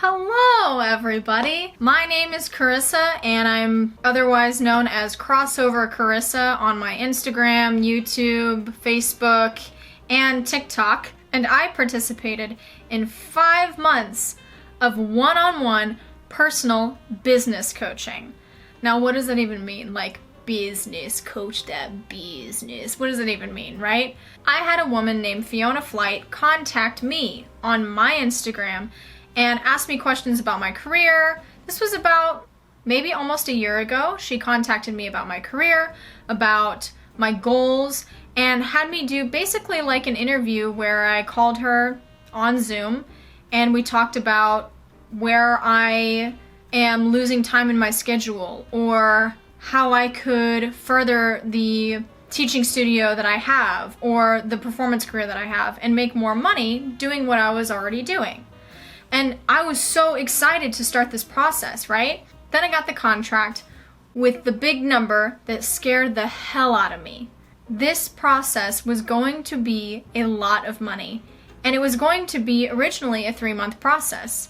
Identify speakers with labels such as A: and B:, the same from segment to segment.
A: Hello everybody! My name is Crrissa and I'm otherwise known as Crossover Crrissa on my Instagram, YouTube, Facebook, and TikTok. And I participated in 5 months of one-on-one personal business coaching. Now what does that even mean? Like business, coach that business. What does it even mean, right? I had a woman named Fiona Flyte contact me on my Instagram and asked me questions about my career. This was about maybe almost a year ago. She contacted me about my career, about my goals, and had me do basically like an interview where I called her on Zoom and we talked about where I am losing time in my schedule or how I could further the teaching studio that I have or the performance career that I have and make more money doing what I was already doing. And I was so excited to start this process, right? Then I got the contract with the big number that scared the hell out of me. This process was going to be a lot of money, and it was going to be originally a 3-month process.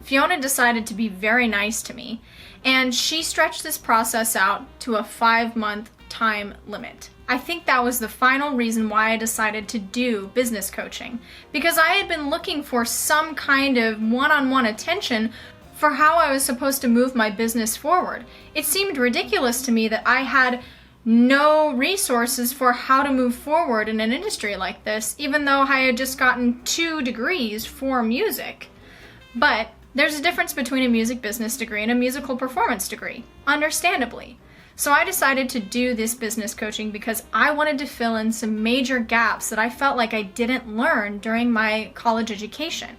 A: Fiona decided to be very nice to me, and she stretched this process out to a 5-month time limit. I think that was the final reason why I decided to do business coaching, because I had been looking for some kind of one-on-one attention for how I was supposed to move my business forward. It seemed ridiculous to me that I had no resources for how to move forward in an industry like this, even though I had just gotten 2 degrees for music. But there's a difference between a music business degree and a musical performance degree, understandably. So I decided to do this business coaching because I wanted to fill in some major gaps that I felt like I didn't learn during my college education.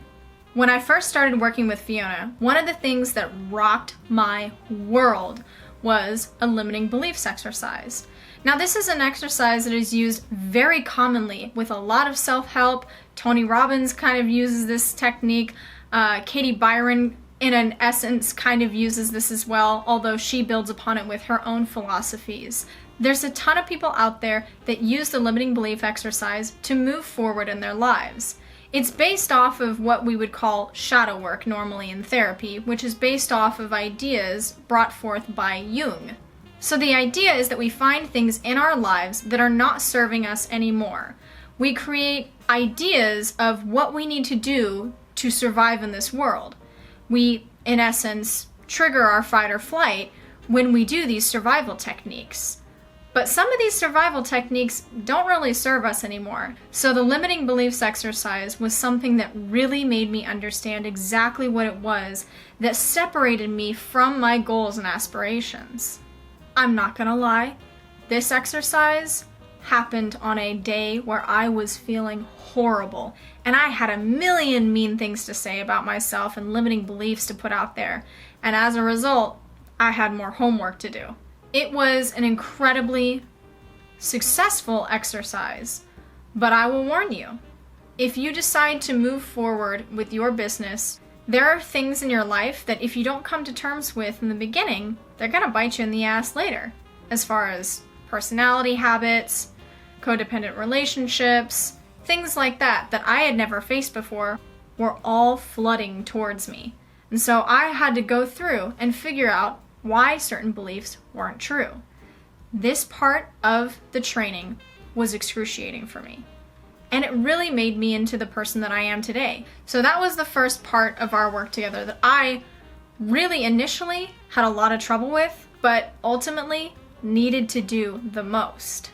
A: When I first started working with Fiona, one of the things that rocked my world was a limiting beliefs exercise. Now this is an exercise that is used very commonly with a lot of self-help. Tony Robbins kind of uses this technique. Katie Byron in an essence kind of uses this as well, although she builds upon it with her own philosophies. There's a ton of people out there that use the limiting belief exercise to move forward in their lives. It's based off of what we would call shadow work normally in therapy, which is based off of ideas brought forth by Jung. So the idea is that we find things in our lives that are not serving us anymore. We create ideas of what we need to do to survive in this world. We, in essence, trigger our fight or flight when we do these survival techniques. But some of these survival techniques don't really serve us anymore. So the limiting beliefs exercise was something that really made me understand exactly what it was that separated me from my goals and aspirations. I'm not gonna lie, this exercise happened on a day where I was feeling horrible and I had a million mean things to say about myself and limiting beliefs to put out there, and as a result I had more homework to do. It was an incredibly successful exercise, but I will warn you, if you decide to move forward with your business, there are things in your life that if you don't come to terms with in the beginning, they're gonna bite you in the ass later, as far as personality habits, codependent relationships, things like that I had never faced before were all flooding towards me. And so I had to go through and figure out why certain beliefs weren't true. This part of the training was excruciating for me. And it really made me into the person that I am today. So that was the first part of our work together that I really initially had a lot of trouble with, but ultimately needed to do the most.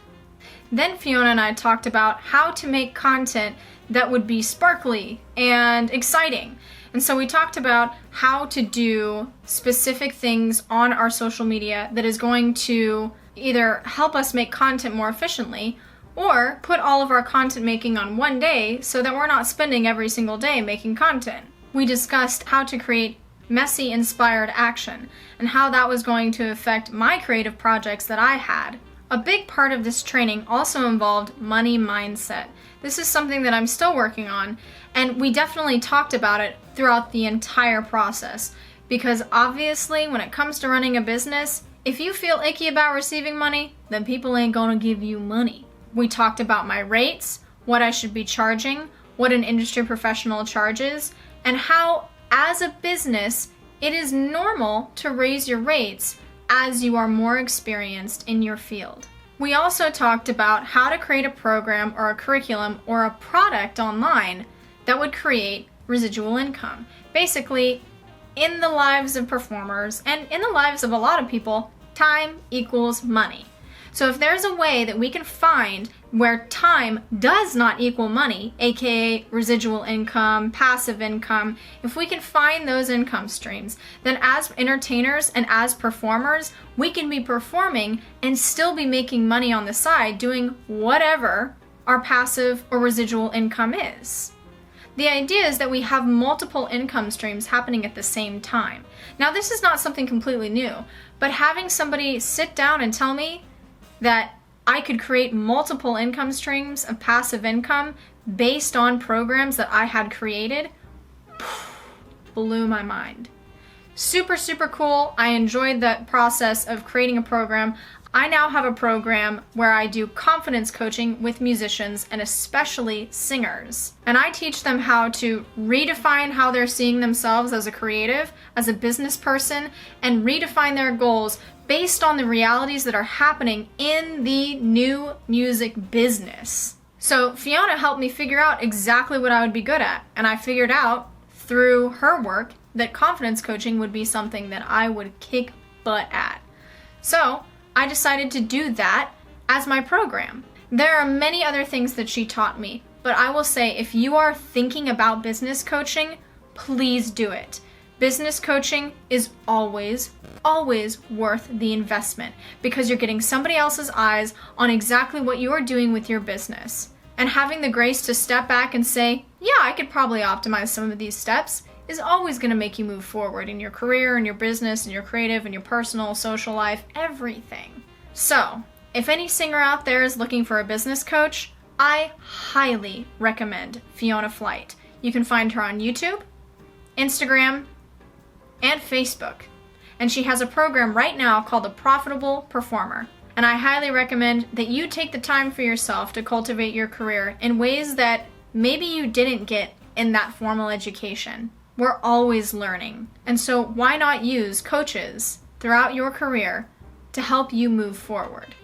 A: Then Fiona and I talked about how to make content that would be sparkly and exciting. And so we talked about how to do specific things on our social media that is going to either help us make content more efficiently or put all of our content making on one day so that we're not spending every single day making content. We discussed how to create messy, inspired action and how that was going to affect my creative projects that I had. A big part of this training also involved money mindset. This is something that I'm still working on, and we definitely talked about it throughout the entire process, because obviously when it comes to running a business, if you feel icky about receiving money, then people ain't gonna give you money. We talked about my rates, what I should be charging, what an industry professional charges, and how as a business, it is normal to raise your rates as you are more experienced in your field. We also talked about how to create a program or a curriculum or a product online that would create residual income. Basically, in the lives of performers and in the lives of a lot of people, time equals money. So if there's a way that we can find where time does not equal money, aka residual income, passive income, if we can find those income streams, then as entertainers and as performers, we can be performing and still be making money on the side doing whatever our passive or residual income is. The idea is that we have multiple income streams happening at the same time. Now, this is not something completely new, but having somebody sit down and tell me that I could create multiple income streams of passive income based on programs that I had created blew my mind. Super, super cool. I enjoyed the process of creating a program. I now have a program where I do confidence coaching with musicians and especially singers. And I teach them how to redefine how they're seeing themselves as a creative, as a business person, and redefine their goals based on the realities that are happening in the new music business. So Fiona helped me figure out exactly what I would be good at. And I figured out through her work that confidence coaching would be something that I would kick butt at. So I decided to do that as my program. There are many other things that she taught me, but I will say if you are thinking about business coaching, please do it. Business coaching is always worth the investment because you're getting somebody else's eyes on exactly what you are doing with your business. And having the grace to step back and say, yeah, I could probably optimize some of these steps is always going to make you move forward in your career, in your business, in your creative, in your personal, social life, everything. So, if any singer out there is looking for a business coach, I highly recommend Fiona Flyte. You can find her on YouTube, Instagram, and Facebook. And she has a program right now called The Profitable Performer. And I highly recommend that you take the time for yourself to cultivate your career in ways that maybe you didn't get in that formal education. We're always learning. And so why not use coaches throughout your career to help you move forward?